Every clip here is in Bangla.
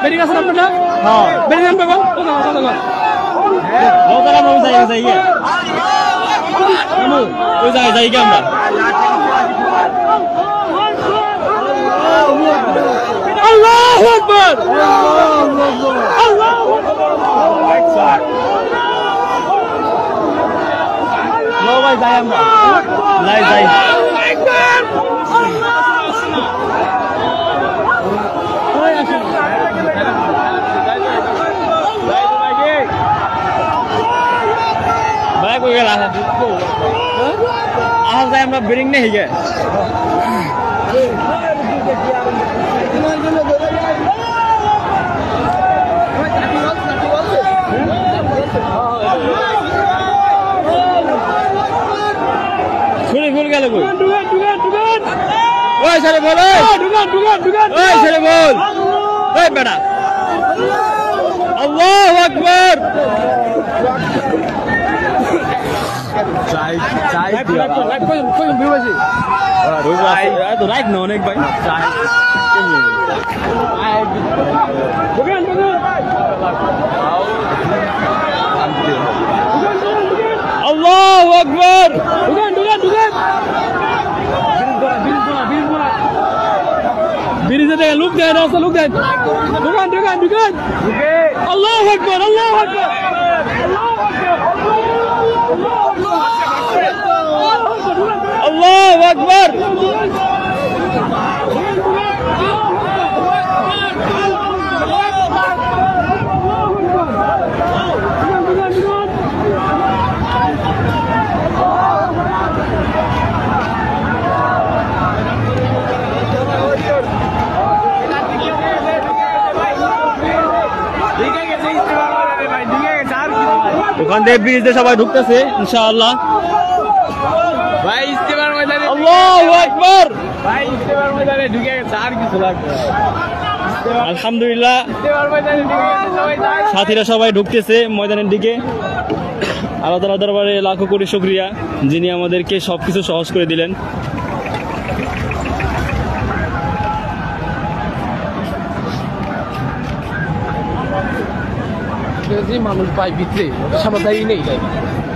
বেরিং আছে আপনার না? হ্যাঁ বেরিং নাম পাবো ওই জায়গায় যাই কি আমরা আল্লাহু আকবার আল্লাহু ভাই যাই আমরা যাই ভাই কই গেল যাই আমরা বেরিং নেই গে ভুল গেল কই ওই ছেড়ে বল ওই ছেড়ে বল ওই বেটা আল্লাহু আকবার রাইট না অনেক ভাই আল্লাহু আকবার ব্রিজে থেকে লুক দেয় রাস্তা লুক দেয় দোকান আল্লাহু আকবার আল্লাহু আকবার ওখান থেকে ব্রিজ দিয়ে সবাই ঢুকতেছে ইনশাআল্লাহ ভাই ইস্তেমার ময়দানে আল্লাহু আকবার ভাই ইস্তেমার ময়দানে ঢুকে গেছে আর কিছু লাগবে আলহামদুলিল্লাহ ইস্তেমার ময়দানে ঢুকে গেছে সবাই যায় সাথীরা সবাই ঢুকতেছে ময়দানের দিকে আল্লাহ তাআলার দরবারে লাখো কোটি শুকরিয়া যিনি আমাদেরকে সবকিছু সহজ করে দিলেন মানুষ পাই ভিতরে সামদাই নেই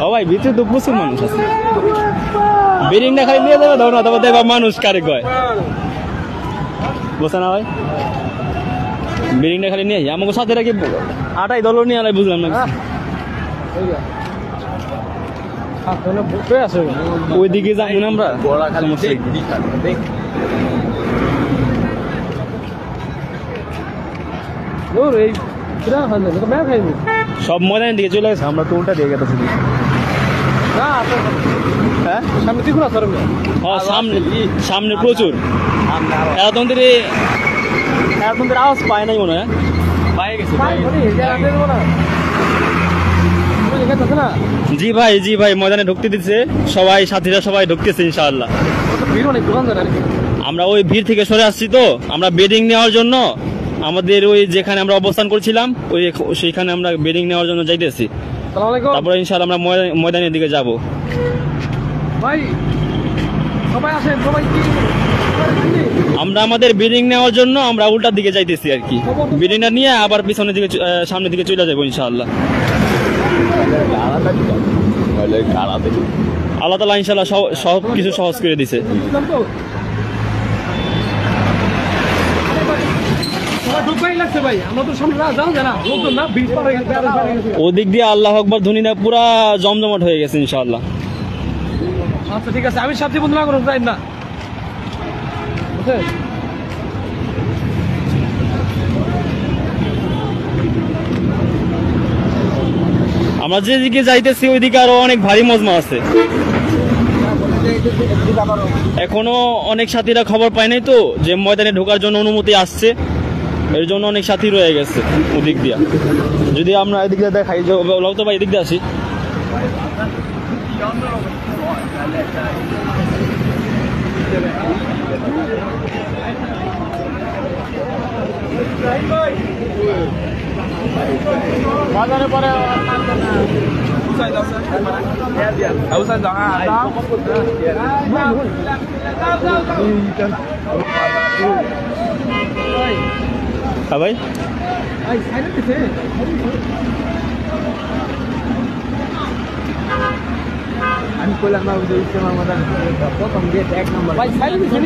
ও ভাই ভিতরে তো প্রচুর মানুষ আছে বেরিং না খালি নিয়ে যাবে না তবে দেখবা মানুষ কারে কয় বুঝছে না ভাই বেরিং না খালি নিয়ে আমাকে সাথে রাখি আটাই দল নিয়ে আলাই বুঝলাম না ওইদিকে যাবো না আমরা সব ময়দানের দিকে চলে গেছে আমরা তো উল্টা দিয়ে গেছি হ্যাঁ সামনে প্রচুর এতদের আওয়াজ পায় নাই মনে হয় জি ভাই ময়দানে ঢুকতে দিচ্ছে সবাই সাথীরা সবাই ঢুকতেছে ইনশাআল্লাহ আমরা ওই ভিড় থেকে সরে আসছি তো আমরা বেডিং নেওয়ার জন্য আমাদের ওই যেখানে আমরা অবস্থান করছিলাম ওই সেইখানে আমরা বেডিং নেওয়ার জন্য যাইতেছি তারপরে ইনশাআল্লাহ আমরা ময়দানের দিকে যাব আমরা আমাদের বেডিং নেওয়ার জন্য আমরা উল্টার দিকে যাইতেছি আর কি বেডিংটা নিয়ে আবার পিছনের দিকে সামনের দিকে চলে যাবো ইনশাআল্লাহ আল্লাহ তাআলা ইনশাআল্লাহ সব কিছু সহজ করে দিছে ওদিক দিয়ে আল্লাহু আকবার ধ্বনিটা পুরা জমজমাট হয়ে গেছে ইনশাআল্লাহ আচ্ছা ঠিক আছে আমি সাথে বন্ধু না করব যাই না আমরা যেদিকে যাইতেছি ওইদিকে আরো অনেক ভারী মজমা আছে এখনো অনেক সাথীরা খবর পায় নাই তো যে ময়দানে ঢোকার জন্য অনুমতি আসছে এর জন্য অনেক সাথী রয়ে গেছে ওদিক দিয়া যদি আমরা এদিক দিয়ে দেখাই তো ভাই এদিক দিয়ে আসি বাজারে পরে হ্যাঁ ভাই, ভাই সাইড দিতে আমি কইলাম না ওই যে ইসলাম আমাদের প্রথম গেট 1 নাম্বার ভাই সাইড দিতে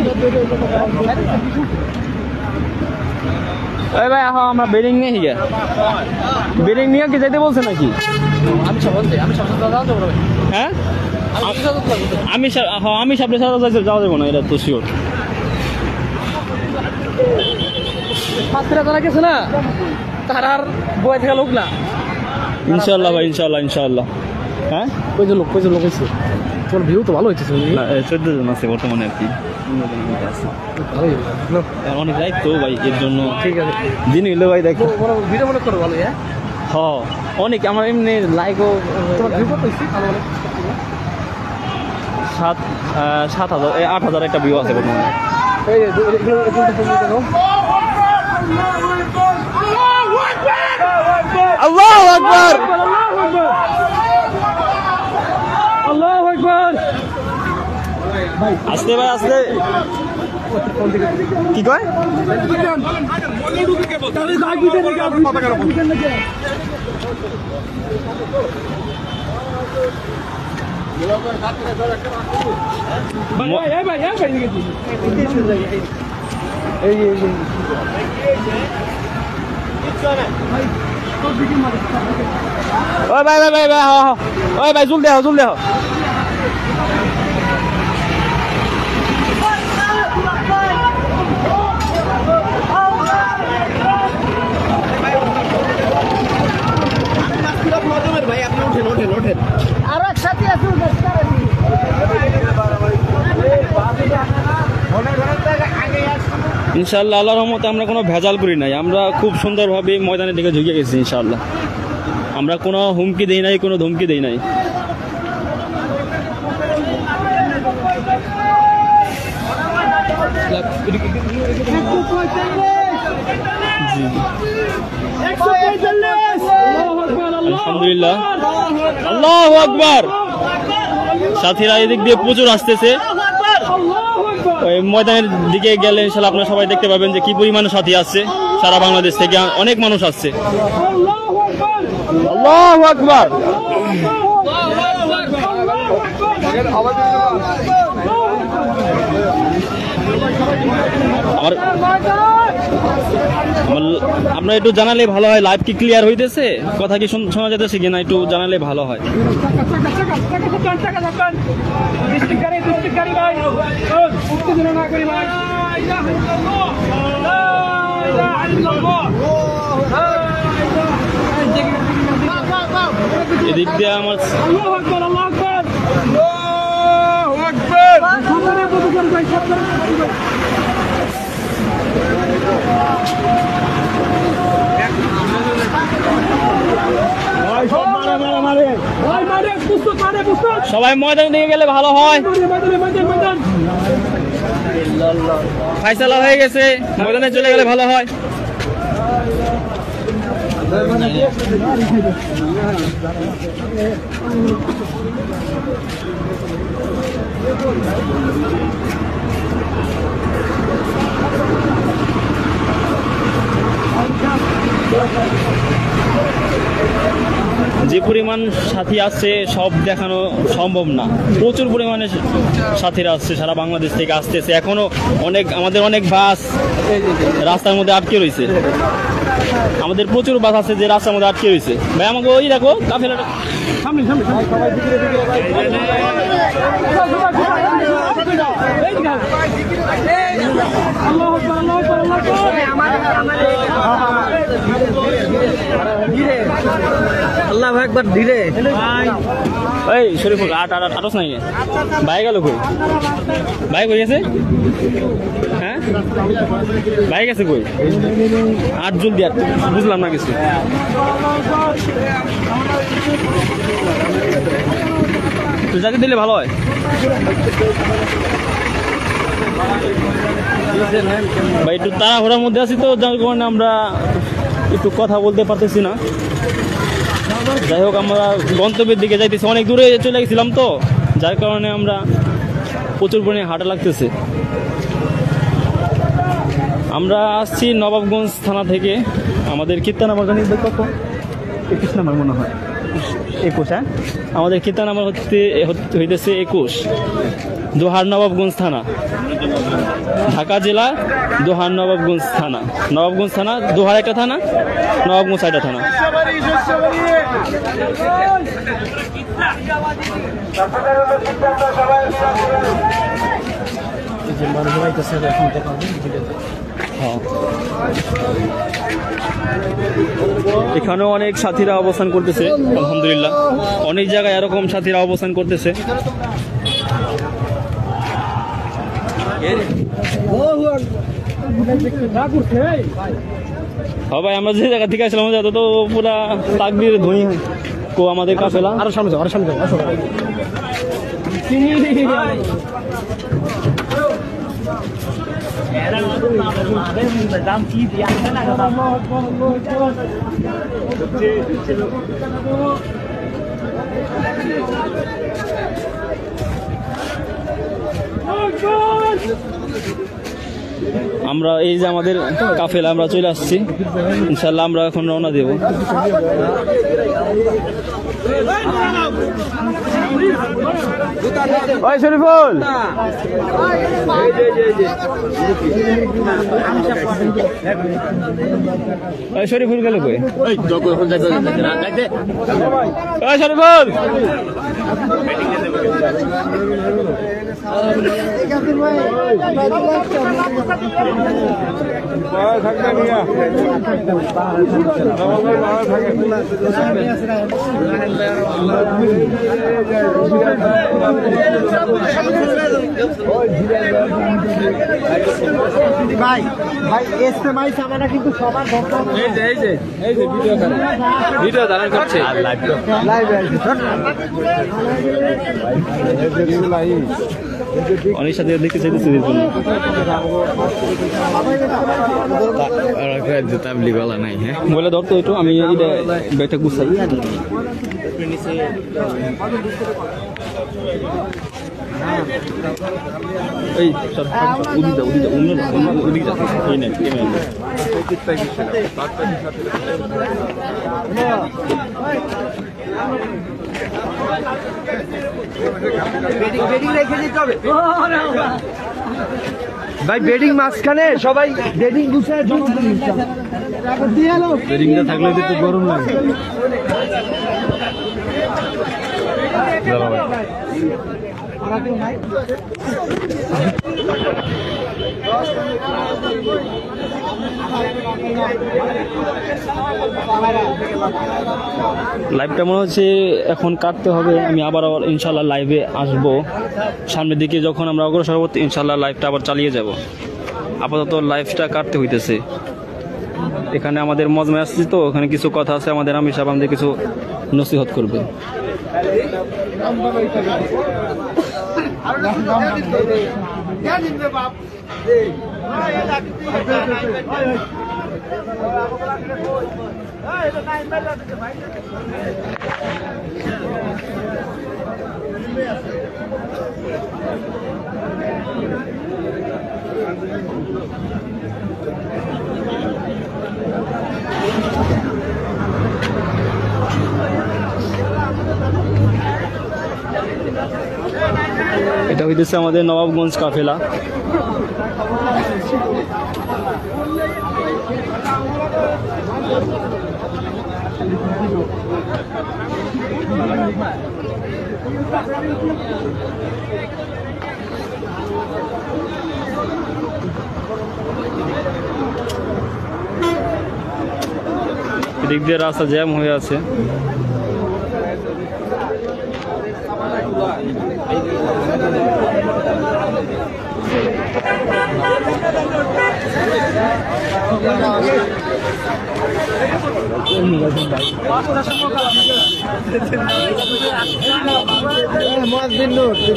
এই ভাই এখন আমরা বেডিং নিয়ে গিয়ে বেডিং নিয়ে কি যেতে বলছে নাকি? আমি সব বলতে আমি সব দাদা তো বড় হ্যাঁ আমি কি কথা বলতে আমি সামনে সাথে যাওয়া যাবো না, এটা তো শিওর। পাত্রা যারা গেছে না তার আর বয় থেকে লোক না ইনশাল্লাহ ভাই, ইনশাল্লাহ ইনশাল্লাহ। হ্যাঁ কয়জন লোক হয়েছে? তোমার ভিউ তো ভালো হয়েছে না, 14 জন আছে বর্তমানে আর কি। ভালোই হলো। অনেক রাইট তো ভাই, এর জন্য ঠিক আছে দিন হইলো ভাই দেখো। ভিডিও মনে করো ভালো হ্যাঁ অনেক আমার এমনি লাইকও তোমার ভিউ কত হয়েছে ভালো ভালো 7,000 8,000 একটা ভিউ আছে বর্তমানে। এই এগুলো দেখো আল্লাহু আকবার, আল্লাহু আকবার। আস্তে ভাই আস্তে। কি কয়? ওই ভাই ভাই ভাই ভাই, ওই ভাই জুল দেহ জুল দেহ। আর এক সাথে আছে ইনশাআল্লাহ আল্লাহর রহমতে আমরা কোনো ভেজাল করি নাই, আমরা খুব সুন্দরভাবে ময়দানের দিকে ঝুঁকে গেছি ইনশাআল্লাহ। আমরা কোনো হুমকি দেই নাই, কোনো ধমকি দেই নাই। আলহামদুলিল্লাহ, আল্লাহু আকবার। সাথীরা এদিক দিয়ে প্রচুর আসতেছে। ওই ময়দানের দিকে গেলে ইনশাআল্লাহ আপনারা সবাই দেখতে পাবেন যে কি পরিমাণে সাথী আসছে। সারা বাংলাদেশ থেকে অনেক মানুষ আসছে। আল্লাহু আকবার। আপনারা একটু জানালে ভালো হয়, লাইভ কি ক্লিয়ার হইতেছে, কথা কি শোনা যেতেছে কিনা একটু জানালে ভালো হয়। এদিক দিয়ে আমার সবাই ময়দানে দিকে গেলে ভালো হয়। ফাইসালা হয়ে গেছে, ময়দানে চলে গেলে ভালো হয়। যে পরিমাণ সাথী আসছে সব দেখানো সম্ভব না, প্রচুর পরিমাণে সাথীরা আসছে, সারা বাংলাদেশ থেকে আসতেছে। এখনো আমাদের অনেক বাস রাস্তার মধ্যে আটকে রয়েছে। আমাদের প্রচুর বাস আছে যে রাস্তার মধ্যে আটকে রয়েছে। ভাই আমাকে ওই দেখো কাফেলাটা সামনে সামনে আল্লাহ একবার ধীরে এই শরীফ আটস নাই ভাই গেল কই, ভাই কই গেছে? হ্যাঁ ভাই গেছে কই? আট জলদি আর বুঝলাম না কিছু। তুই যাকে দিলে ভালো হয়। ভাই একটু তাড়াহুড়ার মধ্যে আছি তো, যার কারণে আমরা একটু কথা বলতে পারতেছি না। যাই হোক আমরা গন্তব্যের দিকে যাইতেছি, অনেক দূরে চলে গেছিলাম তো, যার কারণে আমরা প্রচুর পরিমাণে হাঁটা লাগতেছে। আমরা আসছি নবাবগঞ্জ থানা থেকে। আমাদের কীর্তন নাম্বার জানি কত? 21 নাম্বার মনে হয়, 21। হ্যাঁ, আমাদের কীর্তন নাম্বার হইতেছে 21, দোহার নবাবগঞ্জ থানা, ঢাকা জেলা দোহার নবাবগঞ্জ থানা। নবাবগঞ্জ থানা, দোহার একটা থানা, নবাবগঞ্জ একটা থানা। এখানেও অনেক সাথীরা অবস্থান করতেছে, আলহামদুলিল্লাহ। অনেক জায়গায় এরকম সাথীরা অবস্থান করতেছে। হ্যাঁ ভাই, আমরা যে জায়গা থেকে আসলাম তো পুরা তাকবীর ধ্বনি কো আমাদের কাফেলা। আরো সামনে যাও, আরো সামনে যাও। আমরা এই যে আমাদের কাফেলা, আমরা চলে আসছি ইনশাল্লাহ। আমরা এখন রওনা দেব। ওই শরীফুল, ওই শরীফুল গেল কই? ওই শরীফুল, ভাই ভাই এসএমআই সামানা কিন্তু সবার দরকার। এই যে ভিডিও ধারণ করছে, লাইভ অনেক সাথে দেখতে চাইতেছি নাই। হ্যাঁ বলে ধরতো একটু, আমি ব্যাগটা গুছাই। এই ভাই বেডিং মাঝখানে সবাই বেডিং গুছায় বেডিংটা থাকলে একটু গরম লাগে। লাইভটা মনে হচ্ছে এখন কাটতে হবে। আমি আবার ইনশাল্লাহ লাইভে আসব সামনের দিকে। যখন আমরা অগ্রসর হব ইনশাল্লাহ লাইভটা আবার চালিয়ে যাব। আপাতত লাইভটা কাটতে হইতেছে। এখানে আমাদের মজমা আসছি তো, ওখানে কিছু কথা আছে। আমাদের আমির সাহেব আমাদের কিছু নসিহত করবে। এটা হইতেছে আমাদের নবাবগঞ্জ কাফেলা। এদিক দিয়ে রাস্তা জ্যাম হয়ে আছে।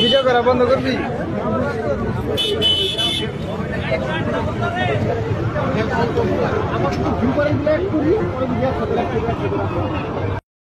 ভিডিও করা বন্ধ করবি। আমার